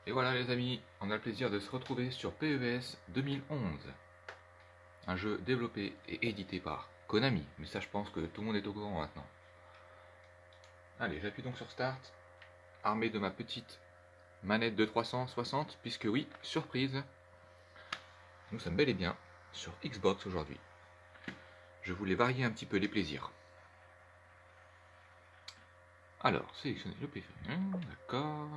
Et voilà les amis, on a le plaisir de se retrouver sur PES 2011. Un jeu développé et édité par Konami, mais ça je pense que tout le monde est au courant maintenant. Allez, j'appuie donc sur Start, armé de ma petite manette de 360, puisque oui, surprise, nous sommes bel et bien sur Xbox aujourd'hui. Je voulais varier un petit peu les plaisirs. Alors, sélectionnez le PC, d'accord.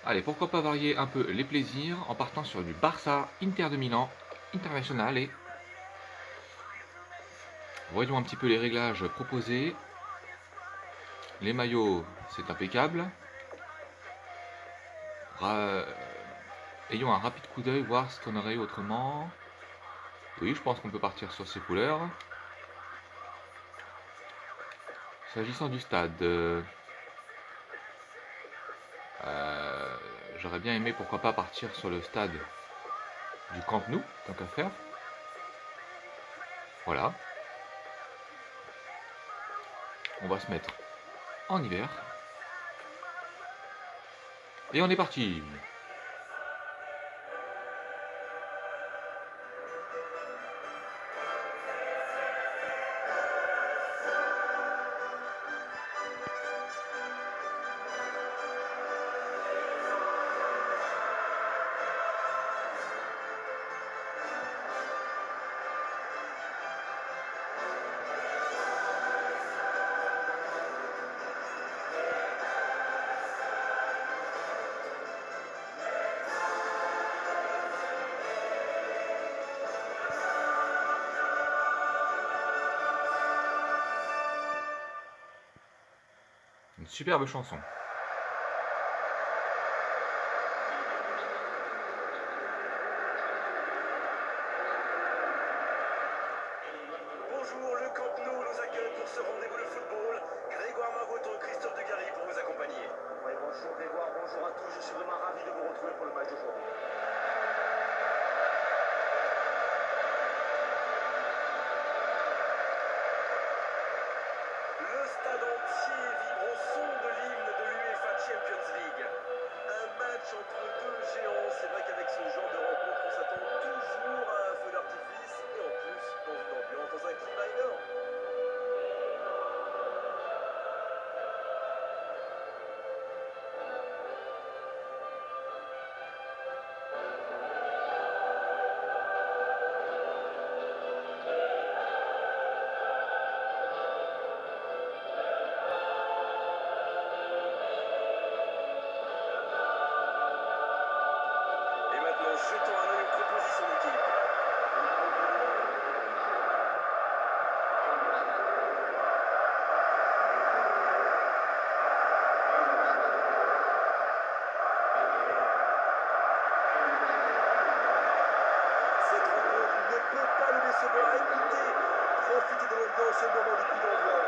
Allez, pourquoi pas varier un peu les plaisirs en partant sur du Barça Inter de Milan International. Et voyons un petit peu les réglages proposés. Les maillots, c'est impeccable. Ayons un rapide coup d'œil, voir ce qu'on aurait eu autrement. Oui, je pense qu'on peut partir sur ces couleurs. S'agissant du stade, j'aurais bien aimé, pourquoi pas, partir sur le stade du Camp Nou, tant qu'à faire. Voilà. On va se mettre en hiver. Et on est parti. Une superbe chanson. Bonjour, le Camp Nou nous accueille pour ce rendez-vous de football. Grégoire Mavoto, Christophe Dugarry pour vous accompagner. Oui, bonjour Grégoire, bonjour à tous. Je suis vraiment ravi de vous retrouver pour le match d'aujourd'hui. Le stade entier vibre au son de l'hymne de l'UEFA Champions League. Un match entre deux géants. C'est vrai qu'avec ce genre de rencontre, on s'attend toujours à un feu d'artifice. Et en plus, dans une ambiance, dans un climat énorme. Et maintenant, jetons un œil aux propositions d'équipe. Cette rencontre ne peut pas nous décevoir. Écoutez, profitez de l'ambiance et le moment du coup d'envoi.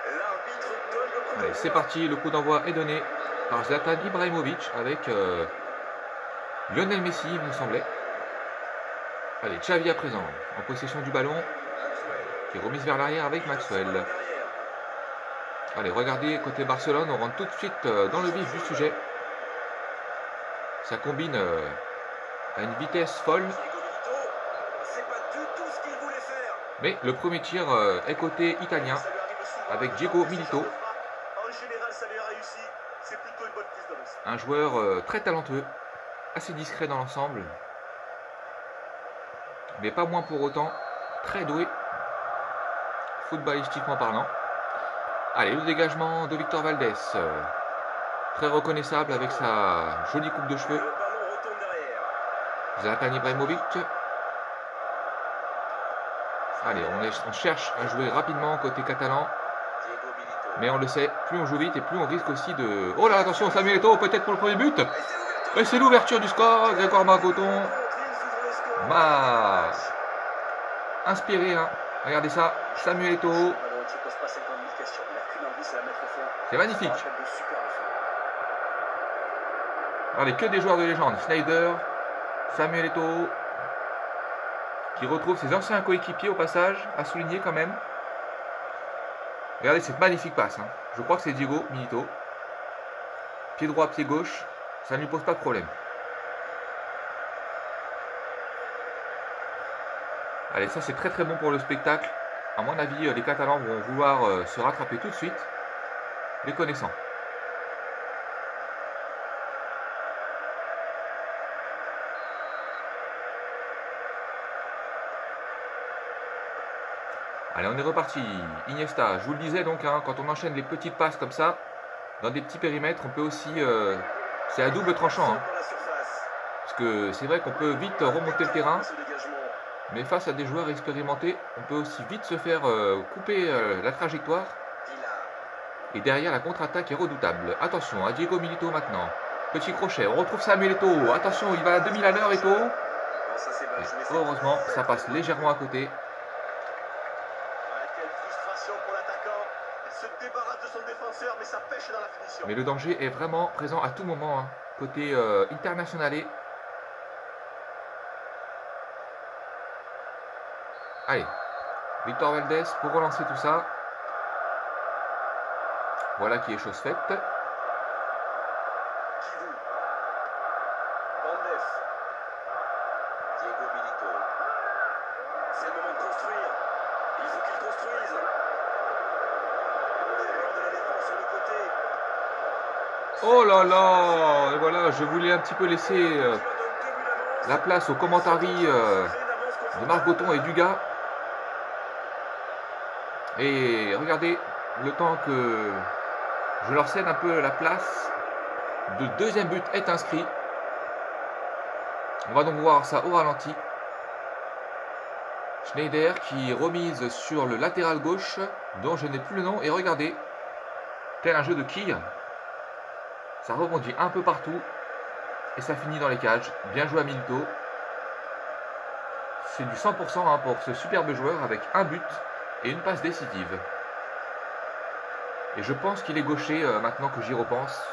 L'arbitre donne le coup Allez, d'envoi. c'est parti, le coup d'envoi est donné par Zlatan Ibrahimovic avec Lionel Messi, il me semblait. Allez, Xavi à présent, en possession du ballon, qui est remise vers l'arrière avec Maxwell. Allez, regardez, côté Barcelone, on rentre tout de suite dans le vif du sujet. Ça combine à une vitesse folle, Diego Milito, c'est pas du tout ce qu'il voulait faire. mais le premier tir est côté italien, Ça lui arrive souvent avec de Diego tenter ce Milito. genre de frappe. En général, ça lui a réussi. C'est plutôt une bonne piste de réussite. Un joueur très talentueux, assez discret dans l'ensemble, mais pas moins pour autant très doué, footballistiquement parlant. Allez, le dégagement de Victor Valdés. Très reconnaissable avec sa jolie coupe de cheveux. Le ballon retourne derrière. Zlatan Ibrahimovic. Allez, on cherche à jouer rapidement côté catalan. Diego Milito. Mais on le sait, plus on joue vite et plus on risque aussi de... Oh là, attention, Samuel Eto'o peut-être pour le premier but. Et c'est l'ouverture du score. Grégoire Margoton. Bah, inspiré, hein. Regardez ça, Samuel Eto'o. Le ballon ne se pose pas 50 000 questions. Il n'a qu'une envie, c'est la mettre au fond. C'est magnifique. Ça rappelle de super leçons. Regardez, que des joueurs de légende. Sneijder, Samuel Eto'o, qui retrouve ses anciens coéquipiers au passage, à souligner quand même. Regardez cette magnifique passe, hein. Je crois que c'est Diego Milito. Pied droit, pied gauche, ça ne lui pose pas de problème. Allez, ça c'est très très bon pour le spectacle. À mon avis, les Catalans vont vouloir se rattraper tout de suite, les connaissant. Allez, on est reparti. Iniesta, je vous le disais donc, hein, quand on enchaîne les petites passes comme ça, dans des petits périmètres, on peut aussi... c'est à double tranchant. Hein, Dans la surface. parce que c'est vrai qu'on peut vite remonter le terrain, Ce dégagement. mais face à des joueurs expérimentés, on peut aussi vite se faire couper la trajectoire. Villa. Et derrière, la contre-attaque est redoutable. Attention, à Diego Milito maintenant. Petit crochet, on retrouve Samuel Eto'o. Attention, il va à 2000 à l'heure, Eto'o. Bon, ça c'est bon. Et Je mets ça. heureusement, ça passe légèrement à côté. Ah, quelle frustration pour l'attaquant. Il se débarrasse de son défenseur, mais ça pêche dans la finition. Mais le danger est vraiment présent à tout moment, hein, côté internationalais. Allez, Victor Valdés pour relancer tout ça. Voilà qui est chose faite. Kivu. Bandef. Diego Milito. C'est le moment de construire. Il faut qu'il construise. L'erreur de la défense sur le côté. Oh là là. Et voilà, je voulais un petit peu laisser Qui leur donne 2 buts d'avance. la place aux commentaries Créer une avance contre de Margoton et Dugas. Et regardez, le temps que je leur cède un peu la place, le deuxième but est inscrit. On va donc voir ça au ralenti. Schneider qui remise sur le latéral gauche, dont je n'ai plus le nom. Et regardez, tel un jeu de quilles, ça rebondit un peu partout. Et ça finit dans les cages. Bien joué à Milito. C'est du 100% hein, pour ce superbe joueur avec un but et une passe décisive. Et je pense qu'il est gaucher maintenant que j'y repense.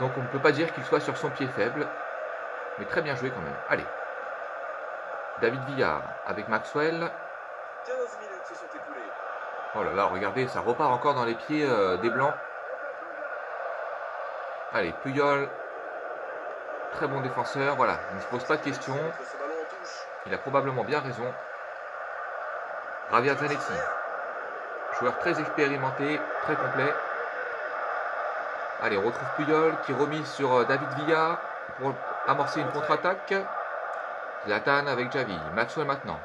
Donc on ne peut pas dire qu'il soit sur son pied faible. Mais très bien joué quand même. Allez. David Villa avec Maxwell. 15 minutes se sont écoulées. Oh là là, regardez, ça repart encore dans les pieds des Blancs. Allez, Puyol. Très bon défenseur. Voilà, il ne se pose pas de questions. Mettre ce ballon en touche. Il a probablement bien raison. Javier Zanetti. Joueur très expérimenté, très complet. Allez, on retrouve Puyol qui remise sur David Villa pour amorcer une contre-attaque. Zlatan avec Xavi. Maxwell maintenant.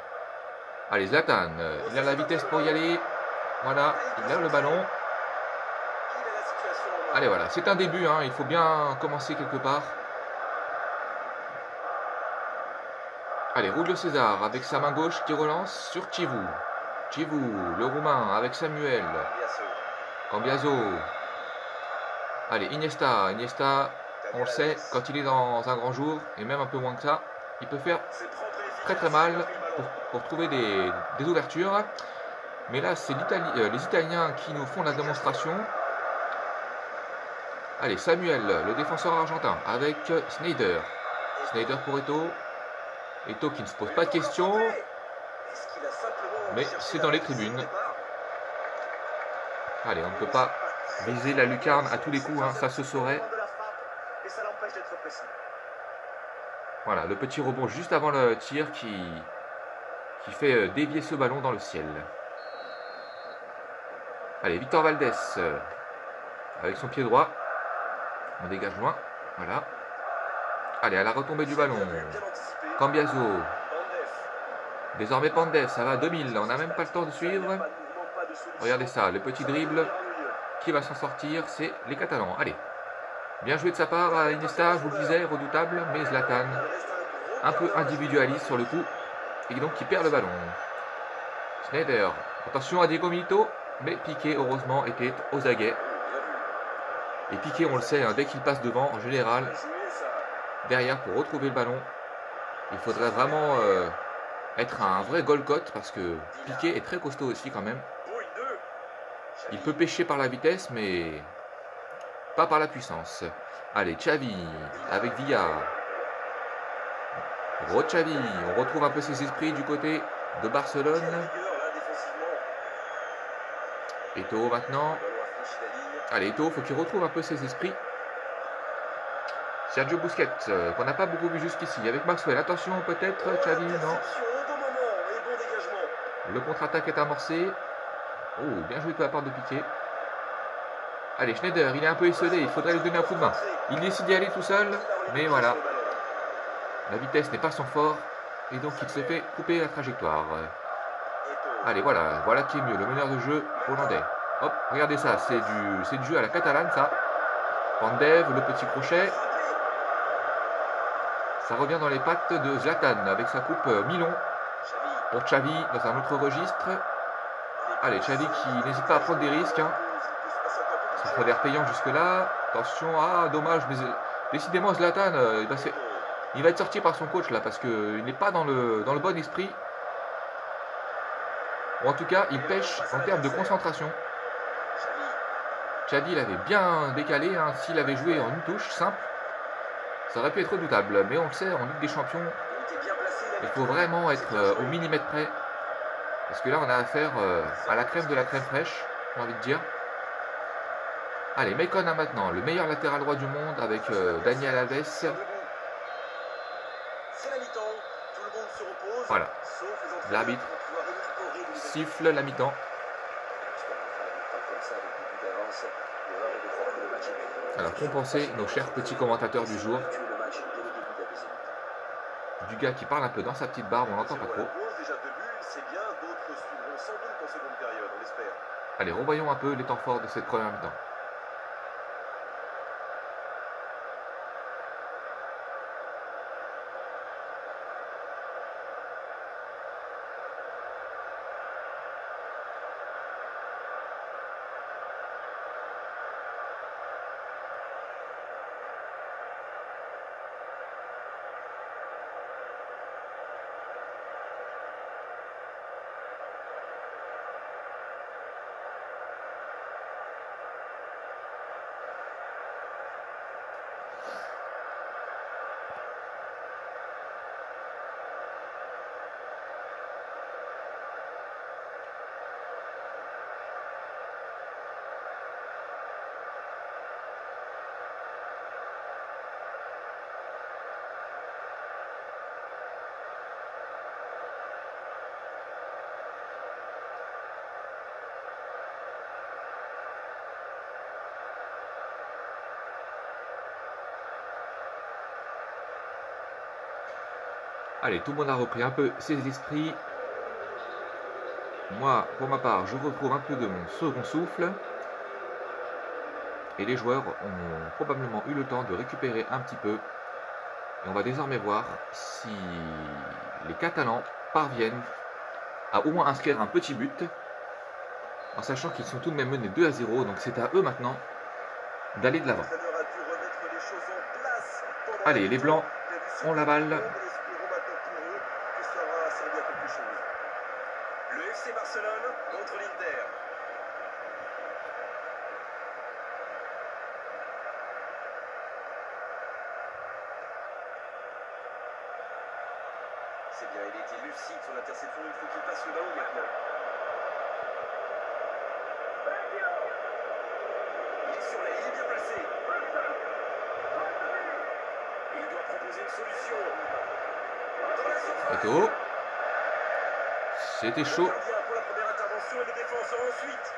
Allez, Zlatan, il a la vitesse pour y aller. Voilà, il a le ballon. Il a la situation en main. Allez, voilà, c'est un début, hein, il faut bien commencer quelque part. Allez, Julio César avec sa main gauche qui relance sur Chivu. Chivu, le Roumain avec Samuel. Biasso. Cambiaso. Allez, Iniesta. Iniesta, on le sait, quand il est dans un grand jour, et même un peu moins que ça, il peut faire C'est propre et efficace. très très mal Il a pris le ballon. pour trouver des ouvertures. Mais là, c'est les Italiens qui nous font la démonstration. Allez, Samuel, le défenseur argentin, avec Sneijder. Sneijder pour Eto'o. Eto'o qui ne se pose pas de questions. Est-ce qu'il a simplement Mais cherché c'est la dans les passe au tribunes. départ? Allez, on ne peut pas viser la lucarne à tous les coups, hein, ça se saurait. De la frappe, et ça l'empêche d'être précis. Voilà, le petit rebond juste avant le tir qui fait dévier ce ballon dans le ciel. Allez, Victor Valdés avec son pied droit. On dégage loin. Voilà. Allez, à la retombée du ballon. Bien anticipé. Cambiaso. Désormais Pandev, ça va à 2000, on n'a même pas le temps de suivre. Regardez ça, le petit dribble. Qui va s'en sortir? C'est les Catalans. Allez. Bien joué de sa part à Iniesta, je vous le disais, redoutable, mais Zlatan, un peu individualiste sur le coup, et donc qui perd le ballon. Schneider, attention à Diego Milito, mais Piqué, heureusement, était aux aguets. Et Piqué, on le sait, hein, dès qu'il passe devant, en général, derrière, pour retrouver le ballon, il faudrait vraiment être un vrai Golcote, parce que Piqué est très costaud aussi quand même. Il peut pêcher par la vitesse, mais pas par la puissance. Allez, Xavi, avec Villa. Gros Xavi, on retrouve un peu ses esprits du côté de Barcelone. Eto'o maintenant. Allez, Eto'o, faut qu'il retrouve un peu ses esprits. Sergio Busquets, qu'on n'a pas beaucoup vu jusqu'ici. Avec Maxwell, attention peut-être, Xavi, non. Le contre-attaque est amorcé. Oh, bien joué de la part de Piqué. Allez, Schneider, il est un peu esselé, il faudrait lui donner un coup de main. Il décide d'y aller tout seul, mais voilà. La vitesse n'est pas son fort, et donc il se fait couper la trajectoire. Allez, voilà, voilà qui est mieux, le meneur de jeu hollandais. Hop, regardez ça, c'est du jeu à la catalane, ça. Pandev, le petit crochet. Ça revient dans les pattes de Zlatan, avec sa coupe mi-long. Pour Xavi, dans un autre registre. Allez, Xavi qui n'hésite pas à prendre des risques. Hein. Ça s'avère payant jusque-là. Attention, ah, dommage, mais décidément, Zlatan, il va être sorti par son coach, là, parce qu'il n'est pas dans le bon esprit. Ou en tout cas, il pêche en termes de concentration. Xavi l'avait bien décalé, hein. S'il avait joué en une touche simple, ça aurait pu être redoutable. Mais on le sait, en Ligue des Champions, il faut vraiment être au millimètre près. Parce que là, on a affaire à la crème de la crème fraîche, j'ai envie de dire. Allez, Mekona maintenant, le meilleur latéral droit du monde avec Daniel Alves. Voilà, l'arbitre siffle la mi-temps. Alors, compensez nos chers petits commentateurs du jour. Du gars qui parle un peu dans sa petite barbe, on n'entend pas trop. Allez, revoyons un peu les temps forts de cette première mi-temps. Allez, tout le monde a repris un peu ses esprits. Moi, pour ma part, je retrouve un peu de mon second souffle. Et les joueurs ont probablement eu le temps de récupérer un petit peu. Et on va désormais voir si les Catalans parviennent à au moins inscrire un petit but. En sachant qu'ils sont tout de même menés 2-0. Donc c'est à eux maintenant d'aller de l'avant. Allez, les Blancs ont la balle. Le FC Barcelone contre l'Inter. C'est bien, il était lucide sur l'interception, il faut qu'il passe le ballon maintenant. Il est sur la ligne, bien placé. Il doit proposer une solution. Dans la surface. Eto'o. C'était chaud. Pour la première intervention et le défenseur ensuite.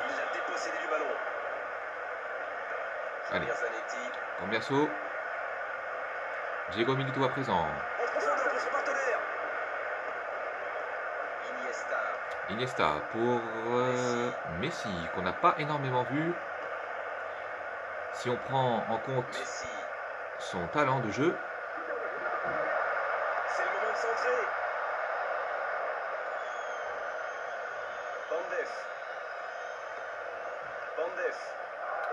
Il a dépossédé du ballon. Allez. Combiasso. Diego Milito à présent. En profondeur pour son partenaire. Iniesta pour Messi, qu'on n'a pas énormément vu. Si on prend en compte Messi. son talent de jeu. C'est le moment de centrer. Bandef.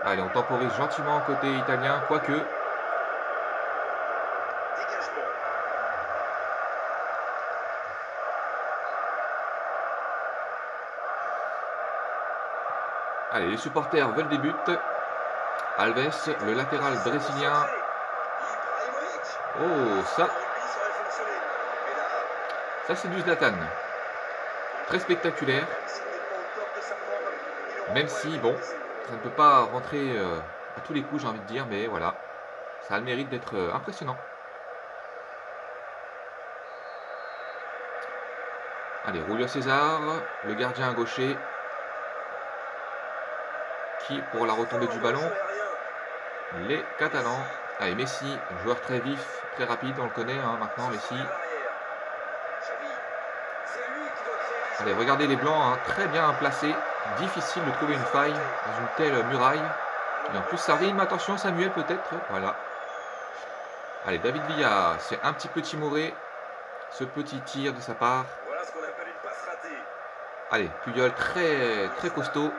Allez, on temporise gentiment côté italien, quoique. Dégagement. Allez, les supporters veulent des buts. Alves, le latéral brésilien. Oh, ça c'est du Zlatan. Très spectaculaire. Même si, bon, ça ne peut pas rentrer à tous les coups, j'ai envie de dire, mais voilà. Ça a le mérite d'être impressionnant. Allez, Julio César, le gardien gaucher. Qui, pour la retombée du ballon, les Catalans. Allez, Messi, joueur très vif, très rapide, on le connaît hein, maintenant, Messi. Allez, regardez les blancs, hein, très bien placés. Difficile de trouver une faille dans une telle muraille. Et en plus, ça rime. Attention, Samuel peut-être. Voilà. Allez, David Villa, c'est un petit peu timoré. Ce petit tir de sa part. Voilà ce qu'on appelle une passe ratée. Allez, Puyol très costaud.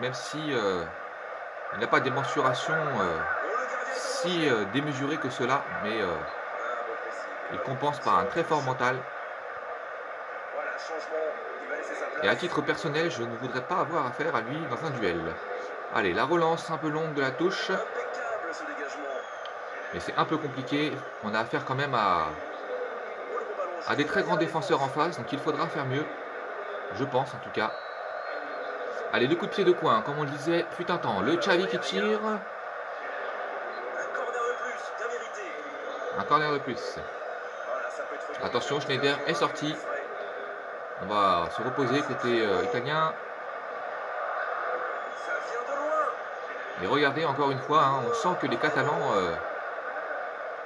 Même si il n'a pas des mensurations si démesurées que cela. Mais il compense par un très fort mental. Voilà, changement. Il va laisser sa place. Et à titre personnel, je ne voudrais pas avoir affaire à lui dans un duel. Allez, la relance un peu longue de la touche. Impeccable ce dégagement. Mais c'est un peu compliqué. On a affaire quand même à des très grands défenseurs en face. Donc il faudra faire mieux. Je pense en tout cas. Allez, le coup de pied de coin, comme on le disait, fut un temps. Le Xavi qui tire. Un corner de plus, bien mérité. Un corner de plus. Voilà, ça peut être... Attention, Schneider est sorti. On va se reposer côté italien. Ça vient de loin. Et regardez encore une fois, hein, on sent que les Catalans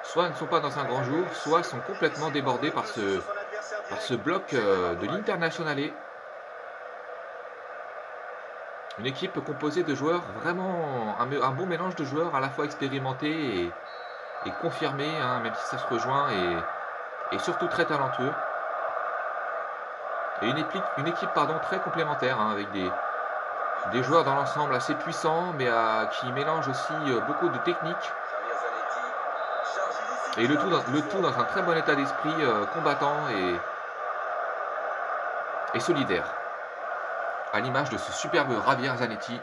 soit ne sont pas dans un grand jour, soit sont complètement débordés par ce bloc de l'Internationale. Une équipe composée de joueurs vraiment, un bon mélange de joueurs à la fois expérimentés et confirmés, hein, même si ça se rejoint, et surtout très talentueux. Et une équipe très complémentaire, hein, avec des joueurs dans l'ensemble assez puissants, mais qui mélangent aussi beaucoup de techniques. Et le tout dans un très bon état d'esprit, combattant et solidaire. À l'image de ce superbe Javier Zanetti,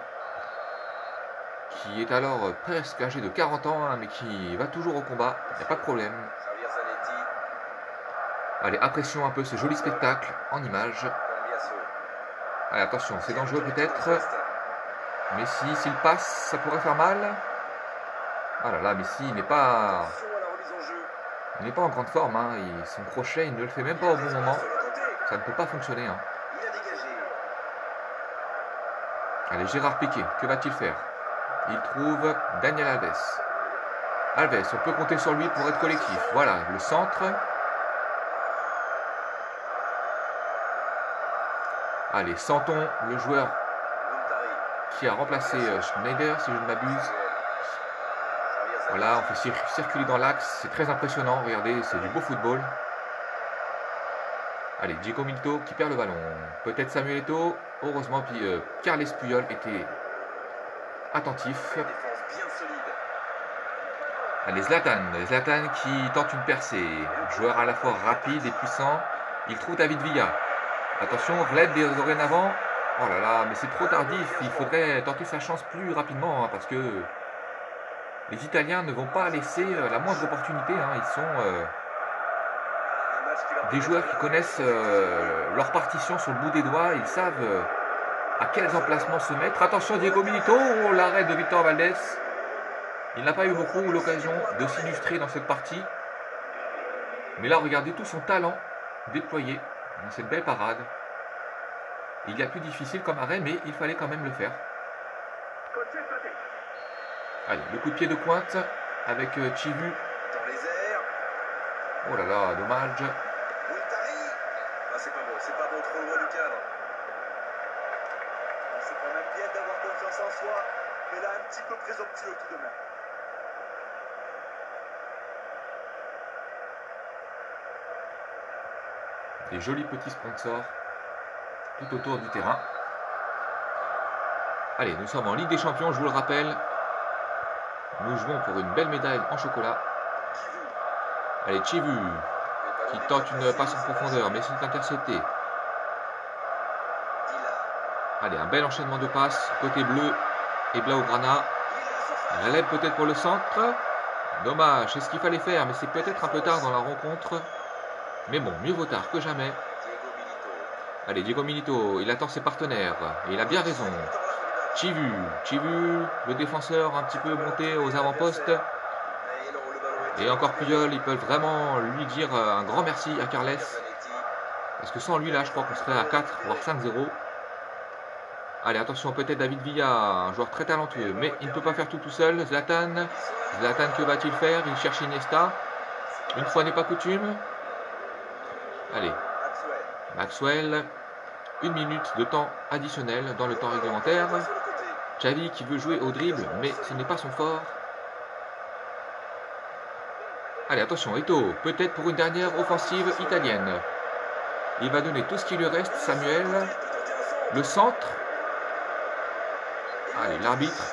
qui est alors presque âgé de 40 ans, hein, mais qui va toujours au combat, il n'y a pas de problème. Allez, apprécions un peu ce joli spectacle en images. Allez, attention, c'est dangereux peut-être. Messi, s'il passe, ça pourrait faire mal. Ah là là, Messi n'est pas en grande forme, hein. Son crochet, il ne le fait même pas au bon moment. Ça ne peut pas fonctionner, hein. Allez, Gérard Piqué, que va-t-il faire? Il trouve Daniel Alves. Alves, on peut compter sur lui pour être collectif. Voilà, le centre. Allez, Santon, le joueur qui a remplacé Schneider, si je ne m'abuse. Voilà, on fait circuler dans l'axe. C'est très impressionnant, regardez, c'est du beau football. Allez, Diego Milito qui perd le ballon. Peut-être Samuel Eto'o. Heureusement, puis Carles Puyol était attentif. Allez, Zlatan qui tente une percée. Joueur à la fois rapide et puissant. Il trouve David Villa. Attention, Vlad dorénavant. Oh là là, mais c'est trop tardif. Il faudrait tenter sa chance plus rapidement, hein, parce que les Italiens ne vont pas laisser la moindre opportunité, hein. Ils sont des joueurs qui connaissent leur partition sur le bout des doigts. Ils savent à quels emplacements se mettre. Attention, Diego Milito, l'arrêt de Victor Valdés. Il n'a pas eu beaucoup l'occasion de s'illustrer dans cette partie. Mais là, regardez tout son talent déployé dans cette belle parade. Il y a plus difficile comme arrêt, mais il fallait quand même le faire. Allez, le coup de pied de pointe avec Chivu. Oh là là, dommage. Montari. Ah, c'est pas bon, trop loin du cadre. Ah, c'est quand même bien d'avoir confiance en soi, mais là un petit peu présomptueux tout de même. Des jolis petits sponsors tout autour du terrain. Allez, nous sommes en Ligue des Champions, je vous le rappelle. Nous jouons pour une belle médaille en chocolat. Allez, Chivu qui tente une passe en profondeur, mais c'est intercepté. Allez, un bel enchaînement de passes, côté bleu et Blaugrana. Relève peut-être pour le centre. Dommage, c'est ce qu'il fallait faire, mais c'est peut-être un peu tard dans la rencontre. Mais bon, mieux vaut tard que jamais. Allez, Diego Milito, il attend ses partenaires. Et il a bien raison. Chivu, le défenseur un petit peu monté aux avant-postes. Et encore Puyol, ils peuvent vraiment lui dire un grand merci à Carles. Parce que sans lui, là, je crois qu'on serait à 4, voire 5-0. Allez, attention, peut-être David Villa, un joueur très talentueux. Mais il ne peut pas faire tout seul. Zlatan, que va-t-il faire? Il cherche Iniesta. Une fois n'est pas coutume. Allez, Maxwell. 1 minute de temps additionnel dans le temps réglementaire. Xavi qui veut jouer au dribble, mais ce n'est pas son fort. Allez, attention, Eto'o, peut-être pour une dernière offensive italienne. Il va donner tout ce qui lui reste, Samuel. Le centre. Allez, l'arbitre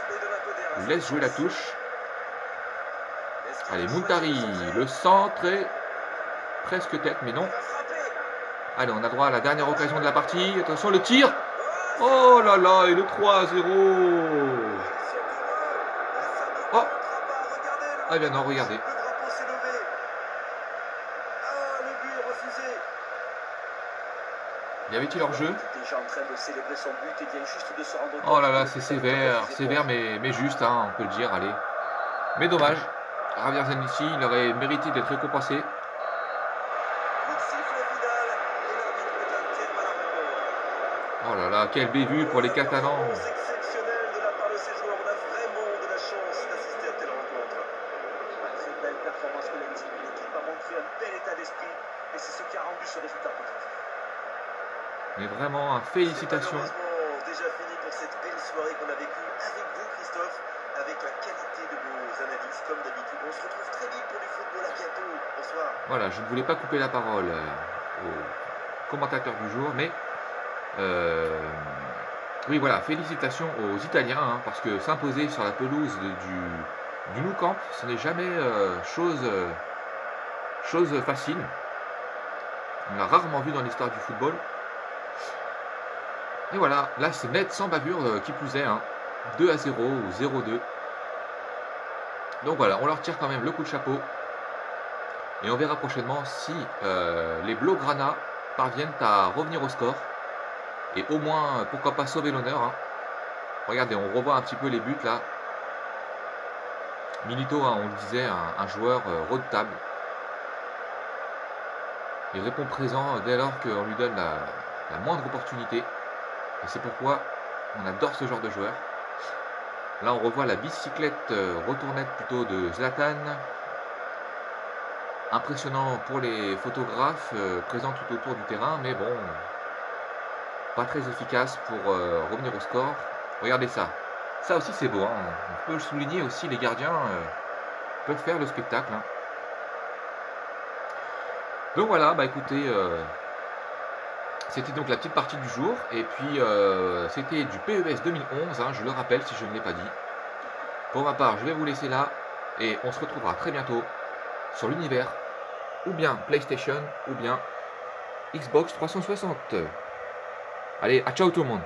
laisse jouer la touche. Allez, Montari, le centre est presque tête, mais non. Allez, on a droit à la dernière occasion de la partie. Attention, le tir. Oh là là, et le 3-0. Oh. Ah bien non, regardez. Y avait-il hors-jeu? Oh là là, c'est sévère mais juste, hein, on peut le dire, allez. Mais dommage, Javier Zanetti, il aurait mérité d'être récompensé. Oh là là, quelle bévue pour les Catalans. Exceptionnel de la part de ces joueurs, on a vraiment de la chance d'assister à telle rencontre. C'est une belle performance collective, l'équipe a montré un bel état d'esprit et c'est ce qui a rendu ce résultat positif. Mais vraiment, félicitations. Malheureusement déjà fini pour cette belle soirée qu'on a vécue avec vous, Christophe, avec la qualité de vos analyses comme d'habitude. On se retrouve très vite pour du football, à bientôt. Bonsoir. Voilà, je ne voulais pas couper la parole au commentateur du jour, mais oui, voilà, félicitations aux Italiens, hein, parce que s'imposer sur la pelouse du Nou Camp, ce n'est jamais chose facile. On l'a rarement vu dans l'histoire du football. Et voilà, là c'est net sans bavure qui plus est, hein, 2-0 ou 0-2. Donc voilà, on leur tire quand même le coup de chapeau. Et on verra prochainement si les Blaugrana parviennent à revenir au score. Et au moins, pourquoi pas sauver l'honneur, hein. Regardez, on revoit un petit peu les buts là. Milito, hein, on le disait, un joueur redoutable. Il répond présent dès lors qu'on lui donne la moindre opportunité. Et c'est pourquoi on adore ce genre de joueur. Là, on revoit la bicyclette retournette plutôt de Zlatan. Impressionnant pour les photographes présents tout autour du terrain, mais bon, pas très efficace pour revenir au score. Regardez ça. Ça aussi c'est beau, hein. On peut le souligner aussi, les gardiens peuvent faire le spectacle, hein. Donc voilà, bah écoutez, c'était donc la petite partie du jour. Et puis c'était du PES 2011, hein, je le rappelle si je ne l'ai pas dit. Pour ma part, je vais vous laisser là. Et on se retrouvera très bientôt sur l'univers, ou bien PlayStation, ou bien Xbox 360. Allez, à ciao tout le monde.